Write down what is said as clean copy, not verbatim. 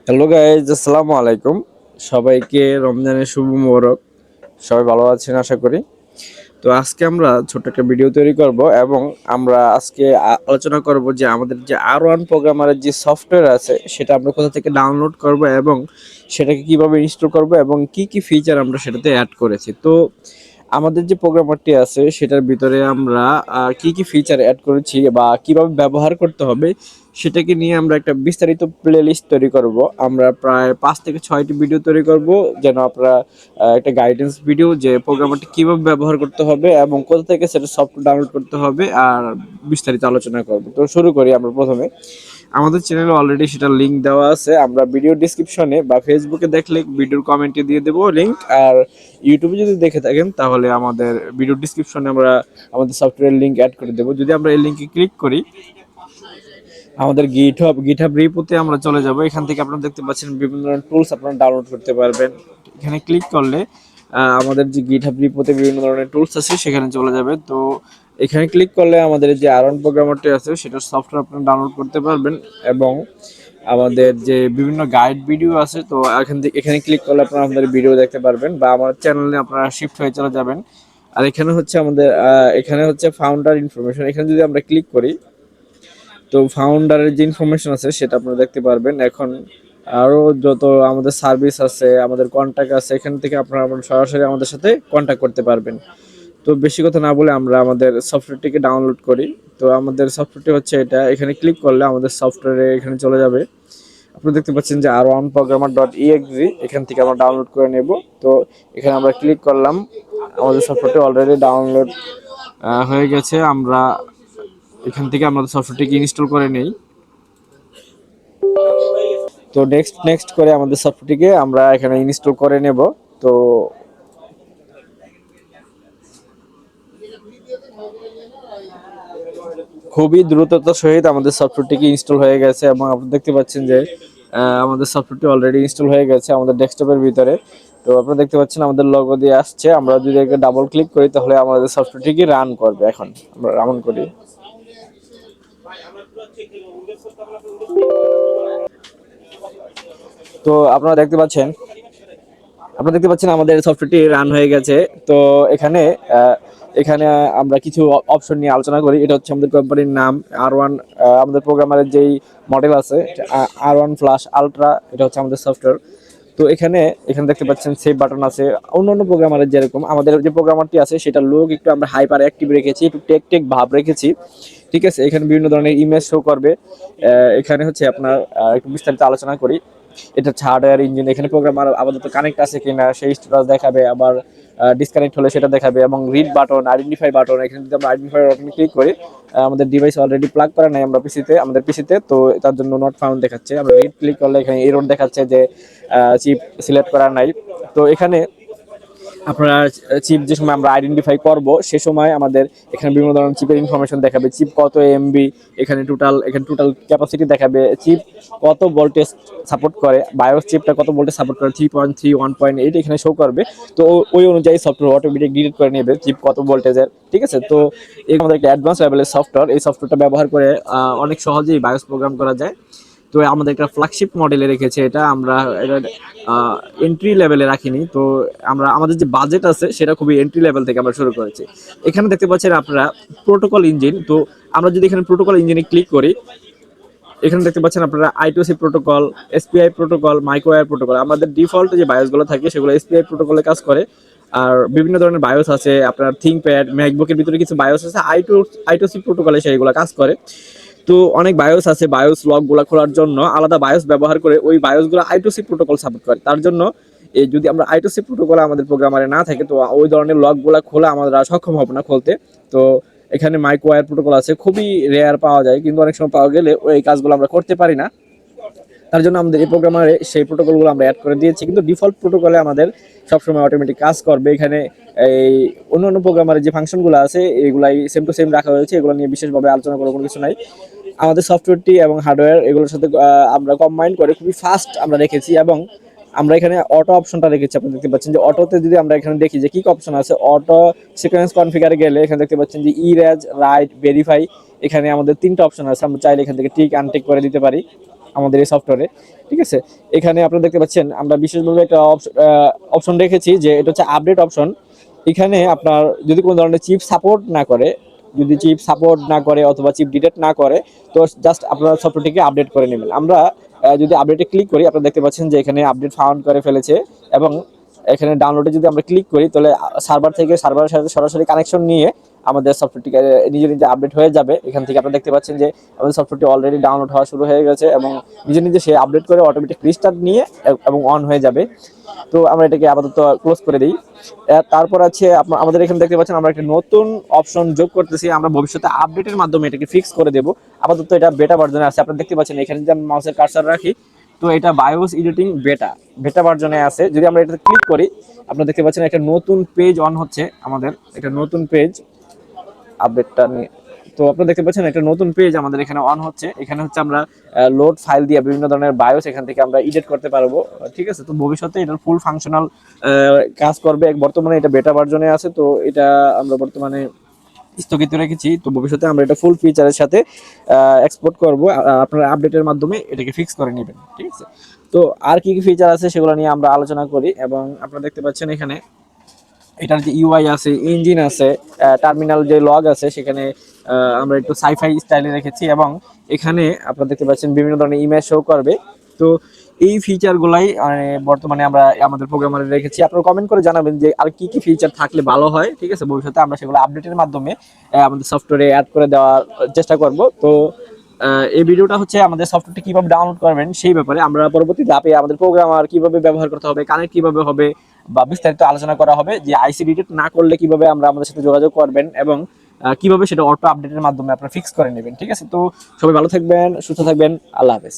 Hello guys, আসসালামু আলাইকুম। সবাইকে রমজানের শুভ মোবারক। সবাই ভালো আছেন আশা করি। তো আজকে আমরা ছোট্ট একটা ভিডিও তৈরি করব এবং আমরা আজকে আলোচনা করব যে আমাদের যে R1 প্রোগ্রামারের যে সফটওয়্যার আছে সেটা আমরা কোথা থেকে ডাউনলোড করব এবং সেটাকে কিভাবে ইনস্টল করব এবং কি কি ফিচার আমরা সেটাতে অ্যাড করেছি। তো আমাদের যে প্রোগ্রামারটি আছে সেটার ভিতরে আমরা কি কি ফিচার অ্যাড করেছি বা কিভাবে ব্যবহার করতে হবে সেটাকে নিয়ে আমরা একটা বিস্তারিত প্লে লিস্ট তৈরি করব। আমরা প্রায় 5 থেকে 6টি ভিডিও তৈরি করব যেন আপনারা একটা গাইডেন্স ভিডিও যে প্রোগ্রামারটি কিভাবে ব্যবহার করতে হবে এবং কোথা থেকে সেটা সফটওয়্যার ডাউনলোড করতে হবে আর বিস্তারিত আলোচনা করব। তো শুরু করি আমরা প্রথমে। আমাদের চ্যানেলে অলরেডি সেটার লিঙ্ক দেওয়া আছে। আমরা ভিডিও ডিসক্রিপশনে বা ফেসবুকে দেখলে ভিডিওর কমেন্টে দিয়ে দেবো লিঙ্ক। আর ইউটিউবে যদি দেখে থাকেন তাহলে আমাদের ভিডিও ডিসক্রিপশনে আমরা আমাদের সফটওয়্যারের লিঙ্ক অ্যাড করে দেবো। যদি আমরা এই লিঙ্কে ক্লিক করি আমাদের গিটহাব রিপোতে আমরা চলে যাব। এখান থেকে আপনারা দেখতে পাচ্ছেন বিভিন্ন ধরনের টুলস আপনারা ডাউনলোড করতে পারবেন। এখানে ক্লিক করলে আমাদের যে গিটহাব রিপোতে বিভিন্ন ধরনের টুলস আছে সেখানে চলে যাবে। তো এখানে ক্লিক করলে আমাদের যে R1 প্রোগ্রামারটি আছে সেটার সফটওয়্যার আপনারা ডাউনলোড করতে পারবেন এবং আমাদের যে বিভিন্ন গাইড ভিডিও আছে তো এখানে ক্লিক করলে আপনারা আমাদের ভিডিও দেখতে পারবেন বা আমার চ্যানেলে আপনারা শিফট হয়ে চলে যাবেন। আর এখানে হচ্ছে আমাদের এখানে হচ্ছে ফাউন্ডার ইনফরমেশন। এখানে যদি আমরা ক্লিক করি তো ফাউন্ডারের যে ইনফরমেশন আছে সেটা আপনারা দেখতে পারবেন। এখন আরও যত আমাদের সার্ভিস আছে, আমাদের কন্ট্যাক্ট আছে, এখান থেকে আপনারা সরাসরি আমাদের সাথে কন্ট্যাক্ট করতে পারবেন। তো বেশি কথা না বলে আমরা আমাদের সফটওয়্যারটিকে ডাউনলোড করি। তো আমাদের সফটওয়্যারটি হচ্ছে এটা। এখানে ক্লিক করলে আমাদের সফটওয়্যারে এখানে চলে যাবে। আপনারা দেখতে পাচ্ছেন যে R1 programmer ডট exe, এখান থেকে আমরা ডাউনলোড করে নেব। তো এখানে আমরা ক্লিক করলাম, আমাদের সফটওয়্যারটি অলরেডি ডাউনলোড হয়ে গেছে। আমরা এখান থেকে আমাদের সফটওয়্যারটিকে ইনস্টল করে নেই। তো নেক্সট নেক্সট করে আমাদের সফটওয়্যারটিকে আমরা এখানে ইনস্টল করে নেব। তো খুবই দ্রুততার সহিত আমাদের সফটওয়্যারটিকে ইনস্টল হয়ে গেছে এবং আপনারা দেখতে পাচ্ছেন যে আমাদের সফটওয়্যারটি অলরেডি ইনস্টল হয়ে গেছে আমাদের ডেস্কটপের ভিতরে। তো আপনারা দেখতে পাচ্ছেন আমাদের লোগো দিয়ে আসছে। আমরা যদি একে ডাবল ক্লিক করি তাহলে আমাদের সফটওয়্যারটিকে রান করবে। এখন আমরা রান করি। তো আপনারা দেখতে পাচ্ছেন আমাদের সফটওয়্যারটি রান হয়ে গেছে। তো এখানে আহ, এখানে আমরা কিছু অপশন নিয়ে আলোচনা করি। এটা হচ্ছে আমাদের কোম্পানির নাম R1। আমাদের প্রোগ্রামারের যেই মডেল আছে R1 ফ্লাশ আলট্রা, এটা হচ্ছে আমাদের সফটওয়্যার। তো এখানে এখানে দেখতে পাচ্ছেন সেভ বাটন আছে। অন্যান্য প্রোগ্রামারের যেরকম আমাদের যে প্রোগ্রামারটি আছে সেটা লুক একটু আমরা হাইপার অ্যাক্টিভ রেখেছি, একটু টেক টেক ভাব রেখেছি। ঠিক আছে, এখানে বিভিন্ন ধরনের ইমেজ শো করবে। এখানে হচ্ছে আপনার একটু বিস্তারিত আলোচনা করি। এটা হচ্ছে হার্ডওয়্যার ইঞ্জিন। এখানে প্রোগ্রামার আপাতত কানেক্ট আছে কিনা সেই স্ট্যাটাস দেখাবে, আবার ডিসকানেক্ট হলে সেটা দেখাবে এবং রিড বাটন, আইডেন্টিফাই বাটন। এখানে যদি আমরা আইডেন্টিফাই বাটনে ক্লিক করি আমাদের ডিভাইস অলরেডি প্লাগ করা নাই আমাদের পিসিতে, তো তার জন্য নট ফাউন্ড দেখাচ্ছে। আমরা রিড ক্লিক করলে এখানে এরর দেখাচ্ছে যে চিপ সিলেক্ট করা নাই। তো এখানে আপনারা চিপ যে সময় আমরা আইডেন্টিফাই করব সে সময় আমাদের এখানে বিভিন্ন ধরনের চিপের ইনফরমেশন দেখাবে, চিপ কত এমবি, এখানে টোটাল ক্যাপাসিটি দেখাবে, চিপ কত ভোল্টেজ সাপোর্ট করে, বায়োস চিপটা কত ভোল্টেজ সাপোর্ট করে, 3.3, 1.8 এখানে শো করবে। তো ওই অনুযায়ী সফটওয়্যার অটোমেটিক ডিটেক্ট করে নেবে চিপ কত ভোল্টেজের। ঠিক আছে, তো এই আমাদের একটা অ্যাডভান্স লেভেলের সফটওয়্যার। এই সফটওয়্যারটা ব্যবহার করে অনেক সহজেই বায়োস প্রোগ্রাম করা যায়। তো আমাদের একটা ফ্ল্যাগশিপ মডেলে রেখেছে এটা। আমরা এটা এন্ট্রি লেভেলে রাখিনি। তো আমরা আমাদের যে বাজেট আছে সেটা খুবই এন্ট্রি লেভেল থেকে আমরা শুরু করেছি। এখানে দেখতে পাচ্ছেন আপনারা প্রোটোকল ইঞ্জিন। তো আমরা যদি এখানে প্রোটোকল ইঞ্জিনে ক্লিক করি এখানে দেখতে পাচ্ছেন আপনারা I2C protocol, SPI protocol, microwire protocol. আমাদের ডিফল্ট যে বায়োসগুলো থাকে সেগুলো এসপিআই প্রোটোকলে কাজ করে। আর বিভিন্ন ধরনের বায়োস আছে আপনার থিংকপ্যাড, ম্যাকবুকের ভিতরে কিছু বায়োস আছে I2C প্রোটোকলে সেইগুলো কাজ করে। তো অনেক বায়োস আছে, বায়োস লকগুলো খোলার জন্য আলাদা বায়োস ব্যবহার করে ওই বায়োসগুলো I2C প্রোটোকল সাপোর্ট করে। তার জন্য এই যদি আমরা I2C প্রোটোকল আমাদের প্রোগ্রামারে না থাকে তো ওই ধরনের লকগুলো খোলা আমরা সক্ষম হব না খুলতে। তো এখানে মাইক্রোওয়্যার প্রোটোকল আছে, খুবই রেয়ার পাওয়া যায় কিন্তু অনেক সময় পাওয়া গেলে ওই কাজগুলো আমরা করতে পারি না। তার জন্য আমাদের এই প্রোগ্রামারে সেই প্রোটোকলগুলো আমরা অ্যাড করে দিয়েছি, কিন্তু ডিফল্ট প্রোটোকলে আমাদের সবসময় অটোমেটিক কাজ করবে। এখানে এই অন্য প্রোগ্রামারের যে ফাংশনগুলো আছে এগুলাই সেম টু সেম রাখা হয়েছে, এগুলো নিয়ে বিশেষভাবে আলোচনা করার কোনো কিছু নাই। আমাদের সফটওয়্যারটি এবং হার্ডওয়্যার এগুলোর সাথে আমরা কম্বাইন করে খুবই ফাস্ট আমরা রেখেছি এবং আমরা এখানে অটো অপশনটা রেখেছি। আপনি দেখতে পাচ্ছেন যে অটোতে যদি আমরা এখানে দেখি যে কি অপশন আছে, অটো সিকোয়েন্স কনফিগারে গেলে এখানে দেখতে পাচ্ছেন যে ইরেজ, রাইট, ভেরিফাই। এখানে আমাদের 3টা অপশন আছে, আমরা চাইলে এখান থেকে টিক আনটিক করে দিতে পারি। আমাদের এই সফটওয়্যারে, ঠিক আছে। এখানে আপনারা দেখতে পাচ্ছেন আমরা বিশেষভাবে একটা অপশন রেখেছি যে এটা হচ্ছে আপডেট অপশন। এখানে আপনার যদি কোনো ধরনের চিপ সাপোর্ট না করে, যদি চিপ সাপোর্ট না করে অথবা চিপ ডিটেক্ট না করে, তো জাস্ট আপনারা সফটওয়্যারটিকে আপডেট করে নেবেন। আমরা যদি আপডেটে ক্লিক করি, আপনারা দেখতে পাচ্ছেন যে এখানে আপডেট ফাউন্ড করে ফেলেছে, এবং এখানে ডাউনলোডে যদি আমরা ক্লিক করি তাহলে সার্ভার থেকে সার্ভারের সাথে সরাসরি কানেকশন নিয়ে আমাদের সফটওয়্যারটিকে নিজে নিজে আপডেট হয়ে যাবে। এখান থেকে আপনারা দেখতে পাচ্ছেন যে আমাদের সফটওয়্যারটি অলরেডি ডাউনলোড হওয়া শুরু হয়ে গেছে এবং নিজে নিজে সে আপডেট করে অটোমেটিক রিস্টার্ট নিয়ে এবং অন হয়ে যাবে। তো আমরা এটাকে আপাতত ক্লোজ করে দিই। তারপর আছে আমাদের এখানে দেখতে পাচ্ছেন আমরা একটা নতুন অপশন যোগ করতেছি। আমরা ভবিষ্যতে আপডেটের মাধ্যমে এটাকে ফিক্স করে দেব। আপাতত এটা বেটা ভার্জনে আছে। আপনারা দেখতে পাচ্ছেন এখানে যদি আমি মাউসের কার্সার রাখি, তো এটা বায়োস এডিটিং বেটা ভার্জনে আছে। যদি আমরা এটাতে ক্লিক করি, আপনারা দেখতে পাচ্ছেন একটা নতুন পেজ অন হচ্ছে আমাদের, একটা নতুন পেজ আপডেটটা নিয়ে। তো আপনারা দেখতে পাচ্ছেন একটা নতুন পেজ আমাদের এখানে অন হচ্ছে। এখানে হচ্ছে আমরা লোড ফাইল দিয়ে বিভিন্ন ধরনের বায়োস এখান থেকে আমরা এডিট করতে পারবো, ঠিক আছে। তো ভবিষ্যতে এটার ফুল ফাংশনাল কাজ করবে। বর্তমানে এটা বেটা ভার্জনে আছে, তো এটা আমরা বর্তমানে স্থগিত রেখেছি। তো ভবিষ্যতে আমরা এটা ফুল ফিচারের সাথে এক্সপোর্ট করব। আপনারা আপডেটের মাধ্যমে এটাকে ফিক্স করে নেবেন, ঠিক আছে। তো আর কি কি ফিচার আছে সেগুলো নিয়ে আমরা আলোচনা করি। এবং আপনারা দেখতে পাচ্ছেন এখানে এটার যে ইউআই আছে, ইঞ্জিন আছে, টার্মিনাল যে লগ আছে, সেখানে আমরা একটু সাইফাই স্টাইলে রেখেছি। এবং এখানে আপনারা দেখতে পাচ্ছেন বিভিন্ন ধরনের ইমেজ শো করবে। তো এই ফিচারগুলাই বর্তমানে আমরা আমাদের প্রোগ্রামারে রেখেছি। আপনারা কমেন্ট করে জানাবেন যে আর কি কি ফিচার থাকলে ভালো হয়, ঠিক আছে। ভবিষ্যতে আমরা সেগুলো আপডেটের মাধ্যমে আমাদের সফটওয়্যারে অ্যাড করে দেওয়ার চেষ্টা করব। তো এই ভিডিওটা হচ্ছে আমাদের সফটওয়্যারটি কিভাবে ডাউনলোড করবেন সেই ব্যাপারে। আমরা পরবর্তী ধাপে আমাদের প্রোগ্রামার কিভাবে ব্যবহার করতে হবে, কানেক্ট কিভাবে হবে, বা বিস্তারিত আলোচনা করা হবে যে আইসি ডিটেক্ট না করলে কিভাবে আমরা আমাদের সাথে যোগাযোগ করবেন, এবং কিভাবে সেটা অটো আপডেটের মাধ্যমে আপনারা ফিক্স করে নেবেন, ঠিক আছে। তো সবাই ভালো থাকবেন, সুস্থ থাকবেন, আল্লাহ হাফেজ।